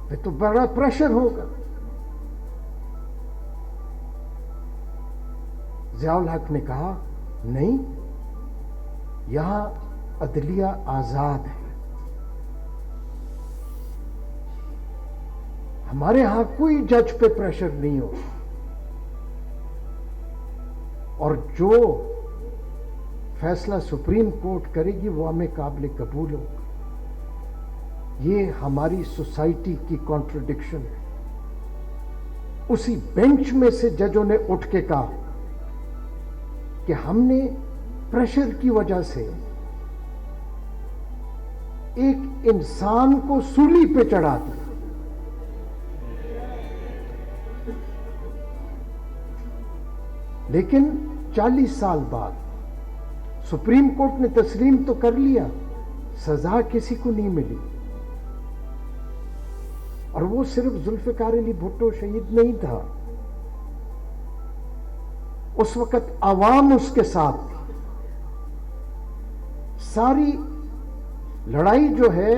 پھر تو بڑا پریشر ہوگا. ضیاء الحق نے کہا نہیں، یہاں عدلیہ آزاد ہے، ہمارے ہاں کوئی جج پہ پریشر نہیں ہو، اور جو فیصلہ سپریم کورٹ کرے گی وہ ہمیں قابل قبول ہوگا. یہ ہماری سوسائٹی کی کانٹرڈکشن ہے. اسی بینچ میں سے ججوں نے اٹھ کے کہا کہ ہم نے پریشر کی وجہ سے ایک انسان کو سولی پہ چڑھا دیا. لیکن 40 سال بعد سپریم کورٹ نے تسلیم تو کر لیا، سزا کسی کو نہیں ملی. اور وہ صرف ذوالفقار علی بھٹو شہید نہیں تھا، اس وقت عوام اس کے ساتھ تھی. ساری لڑائی جو ہے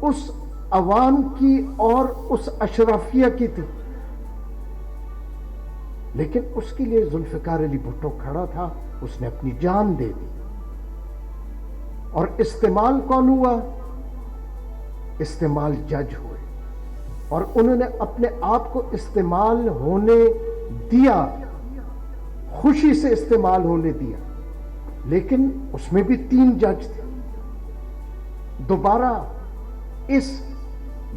اس عوام کی اور اس اشرافیہ کی تھی، لیکن اس کے لیے ذوالفقار علی بھٹو کھڑا تھا، اس نے اپنی جان دے دی. اور استعمال کون ہوا؟ استعمال جج ہوئے، اور انہوں نے اپنے آپ کو استعمال ہونے دیا، خوشی سے استعمال ہونے دیا. لیکن اس میں بھی 3 جج تھے. دوبارہ اس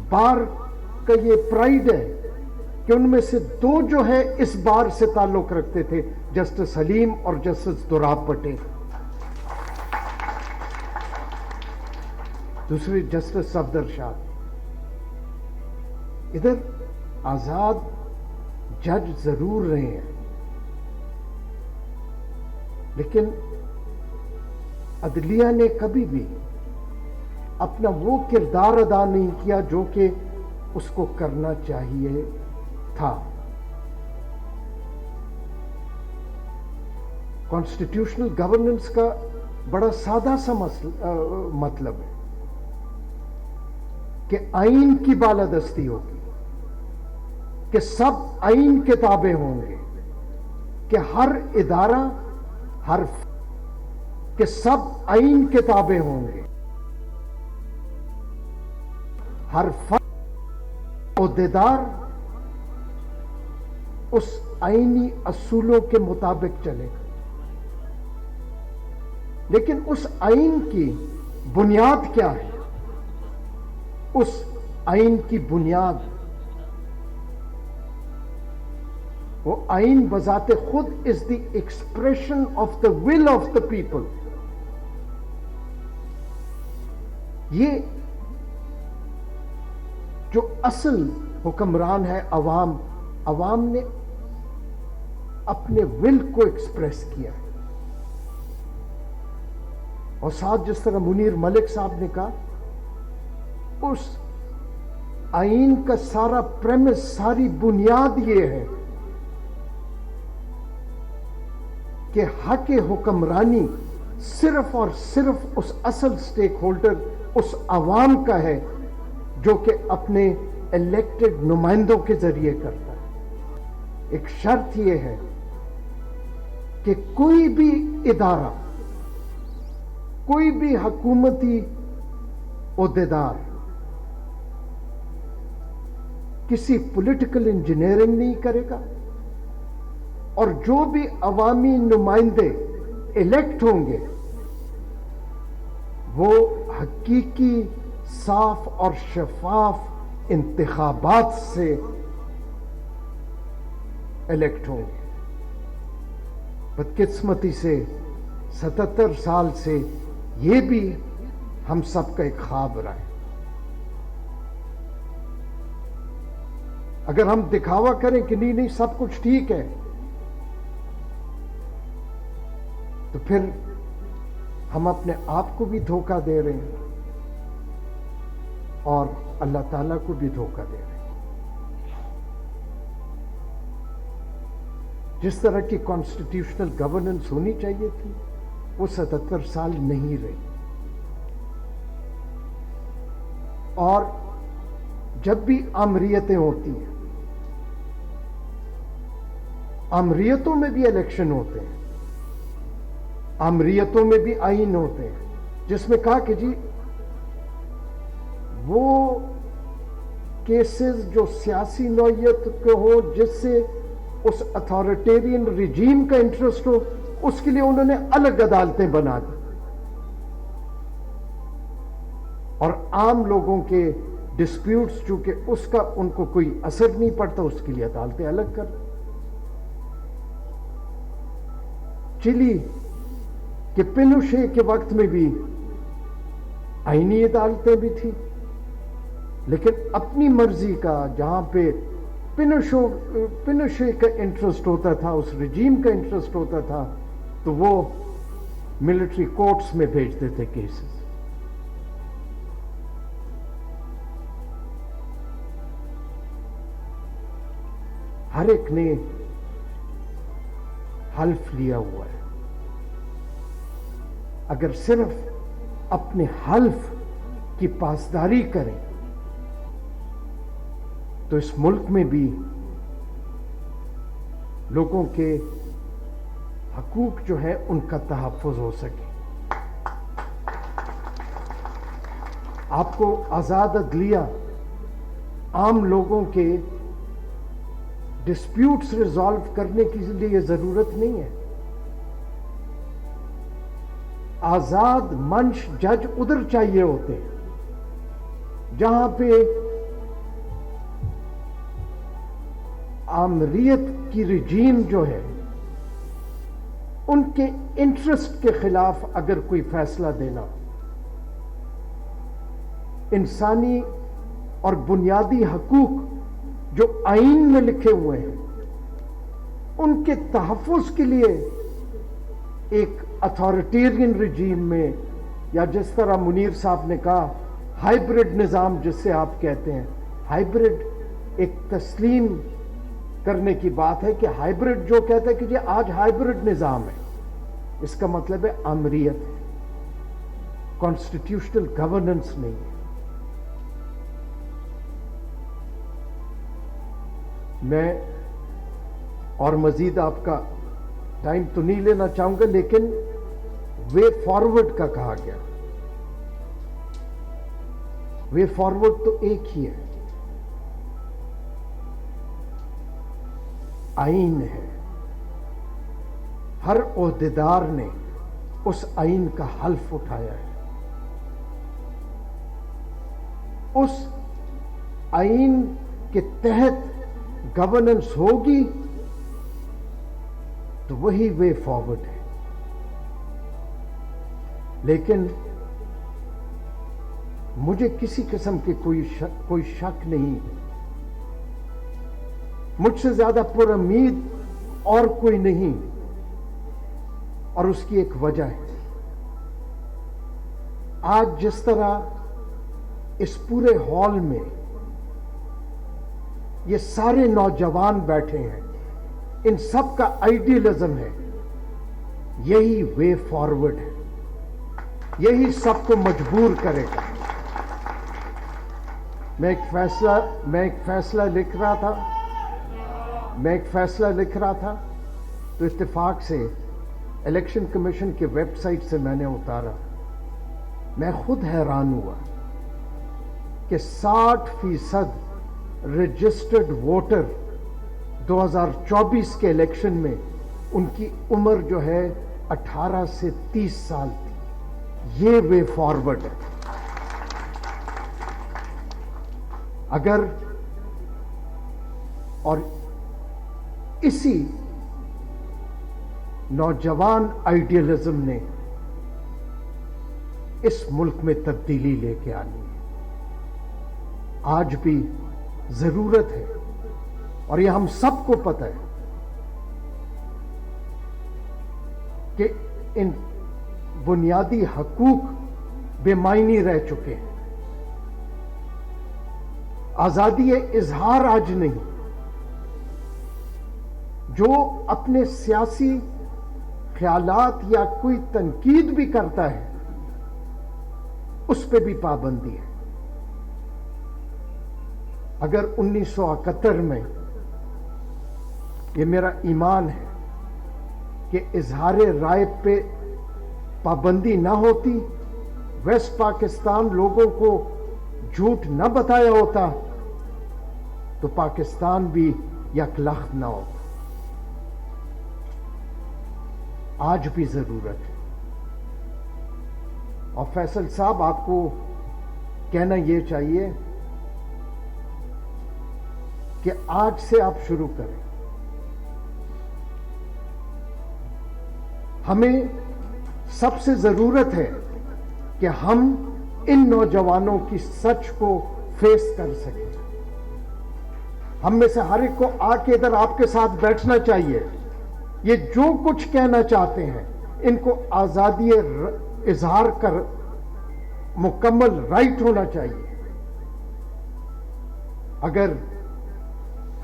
بار کا یہ پرائیڈ ہے کہ ان میں سے 2 جو ہے اس بار سے تعلق رکھتے تھے، جسٹس حلیم اور جسٹس دوراب پٹیل. دوسرے جسٹس صفدر شاہ. ادھر آزاد جج ضرور رہے ہیں، لیکن عدلیہ نے کبھی بھی اپنا وہ کردار ادا نہیں کیا جو کہ اس کو کرنا چاہیے تھا. کانسٹیٹیوشنل گورننس کا بڑا سادہ سا مطلب ہے کہ آئین کی بالادستی ہوگی، کہ سب آئین کے تابع ہوں گے، کہ ہر ادارہ کہ سب آئین کے تابع ہوں گے، ہر فرد عہدیدار اس آئینی اصولوں کے مطابق چلے گا. لیکن اس آئین کی بنیاد کیا ہے؟ اس آئین کی بنیاد، وہ آئین بذات خود is the expression of the will of the people. یہ جو اصل حکمران ہے عوام نے اپنے ول کو ایکسپریس کیا ہے. اور ساتھ جس طرح منیر ملک صاحب نے کہا، اس آئین کا سارا پریمس، ساری بنیاد یہ ہے کہ حق حکمرانی صرف اور صرف اس اصل سٹیک ہولڈر، اس عوام کا ہے جو کہ اپنے الیکٹڈ نمائندوں کے ذریعے کرتا ہے. ایک شرط یہ ہے کہ کوئی بھی ادارہ، کوئی بھی حکومتی عہدیدار کسی پولیٹیکل انجینئرنگ نہیں کرے گا، اور جو بھی عوامی نمائندے الیکٹ ہوں گے وہ حقیقی، صاف اور شفاف انتخابات سے الیکٹ ہوں گے. بدقسمتی سے 77 سال سے یہ بھی ہم سب کا ایک خواب رہا ہے. اگر ہم دکھاوا کریں کہ نہیں سب کچھ ٹھیک ہے، تو پھر ہم اپنے آپ کو بھی دھوکہ دے رہے ہیں اور اللہ تعالیٰ کو بھی دھوکہ دے رہے ہیں. جس طرح کی کانسٹیٹیوشنل گورننس ہونی چاہیے تھی وہ 77 سال نہیں رہی. اور جب بھی آمریتیں ہوتی ہیں، آمریتوں میں بھی الیکشن ہوتے ہیں، آمریتوں میں بھی آئین ہوتے ہیں، جس میں کہا کہ جی وہ کیسز جو سیاسی نوعیت کے ہو، جس سے اس اتھارٹیرین رجیم کا انٹرسٹ ہو، اس کے لیے انہوں نے الگ عدالتیں بنا دی، اور عام لوگوں کے ڈسپیوٹس چونکہ اس کا ان کو کوئی اثر نہیں پڑتا، اس کے لیے عدالتیں الگ کر دی۔ چلی کہ پینوشے کے وقت میں بھی آئینی عدالتیں بھی تھیں، لیکن اپنی مرضی کا، جہاں پہ پینوشے کا انٹرسٹ ہوتا تھا، اس رجیم کا انٹرسٹ ہوتا تھا، تو وہ ملٹری کورٹس میں بھیجتے تھے کیسز۔ ہر ایک نے حلف لیا ہوا ہے، اگر صرف اپنے حلف کی پاسداری کریں تو اس ملک میں بھی لوگوں کے حقوق جو ہے ان کا تحفظ ہو سکے۔ آپ کو آزاد عدلیہ، عام لوگوں کے ڈسپیوٹس ریزالو کرنے کے لیے ضرورت نہیں ہے۔ آزاد منش جج ادھر چاہیے ہوتے ہیں جہاں پہ آمریت کی رجیم جو ہے ان کے انٹرسٹ کے خلاف اگر کوئی فیصلہ دینا، انسانی اور بنیادی حقوق جو آئین میں لکھے ہوئے ہیں ان کے تحفظ کے لیے ایک اتھارٹیرین رجیم میں، یا جس طرح منیر صاحب نے کہا ہائیبرڈ نظام جس سے آپ کہتے ہیں، ہائیبرڈ ایک تسلیم کرنے کی بات ہے کہ ہائیبرڈ جو کہتا ہے کہ یہ آج ہائیبرڈ نظام ہے، اس کا مطلب ہے آمریت ہے، کانسٹیٹیوشنل گورننس نہیں ہے۔ میں اور مزید آپ کا ٹائم تو نہیں لینا چاہوں گا، لیکن وے فارورڈ کا کہا گیا، وے فارورڈ تو ایک ہی ہے، آئین ہے۔ ہر عہدیدار نے اس آئین کا حلف اٹھایا ہے، اس آئین کے تحت گورننس ہوگی تو وہی وے فارورڈ ہے۔ لیکن مجھے کسی قسم کی کوئی شک نہیں، مجھ سے زیادہ پر امید اور کوئی نہیں، اور اس کی ایک وجہ ہے۔ آج جس طرح اس پورے ہال میں یہ سارے نوجوان بیٹھے ہیں، ان سب کا آئیڈیلزم ہے، یہی وے فارورڈ ہے، یہی سب کو مجبور کرے گا۔ میں ایک فیصلہ لکھ رہا تھا تو اتفاق سے الیکشن کمیشن کے ویب سائٹ سے میں نے اتارا، میں خود حیران ہوا کہ 60% رجسٹرڈ ووٹر 2024 کے الیکشن میں ان کی عمر جو ہے 18 سے 30 سال تھی۔ یہ وے فارورڈ ہے۔ اگر اور اسی نوجوان آئیڈیلزم نے اس ملک میں تبدیلی لے کے آنی ہے، آج بھی ضرورت ہے، اور یہ ہم سب کو پتہ ہے کہ ان بنیادی حقوق بے معنی رہ چکے ہیں۔ آزادی اظہار آج نہیں، جو اپنے سیاسی خیالات یا کوئی تنقید بھی کرتا ہے اس پہ بھی پابندی ہے۔ اگر 1971 میں یہ میرا ایمان ہے کہ اظہار رائے پہ پابندی نہ ہوتی، ویسٹ پاکستان لوگوں کو جھوٹ نہ بتایا ہوتا، تو پاکستان بھی یک لخت نہ ہوتا۔ آج بھی ضرورت ہے، اور فیصل صاحب آپ کو کہنا یہ چاہیے کہ آج سے آپ شروع کریں۔ ہمیں سب سے ضرورت ہے کہ ہم ان نوجوانوں کی سچ کو فیس کر سکیں۔ ہم میں سے ہر ایک کو آ کے ادھر آپ کے ساتھ بیٹھنا چاہیے۔ یہ جو کچھ کہنا چاہتے ہیں ان کو آزادی اظہار کر مکمل رائٹ ہونا چاہیے۔ اگر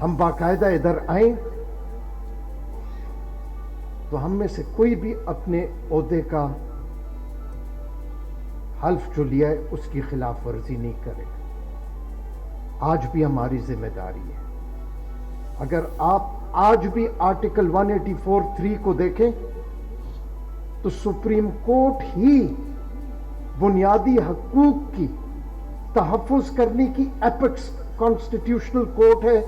ہم باقاعدہ ادھر آئیں تو ہم میں سے کوئی بھی اپنے عہدے کا حلف جو لیا ہے اس کی خلاف ورزی نہیں کرے۔ آج بھی ہماری ذمہ داری ہے۔ اگر آپ آج بھی آرٹیکل 184(3) کو دیکھیں تو سپریم کورٹ ہی بنیادی حقوق کی تحفظ کرنے کی ایپیکس کانسٹیٹیوشنل کورٹ ہے،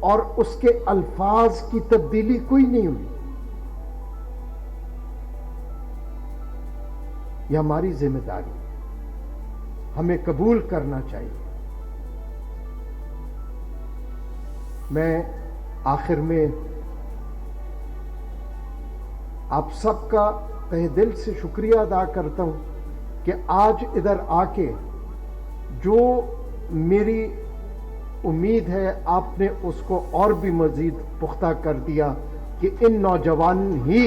اور اس کے الفاظ کی تبدیلی کوئی نہیں ہوئی۔ یہ ہماری ذمہ داری ہے، ہمیں قبول کرنا چاہیے۔ میں آخر میں آپ سب کا تہ دل سے شکریہ ادا کرتا ہوں کہ آج ادھر آ کے جو میری امید ہے آپ نے اس کو اور بھی مزید پختہ کر دیا کہ ان نوجوان ہی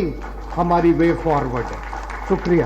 ہماری وے فارورڈ ہے۔ شکریہ۔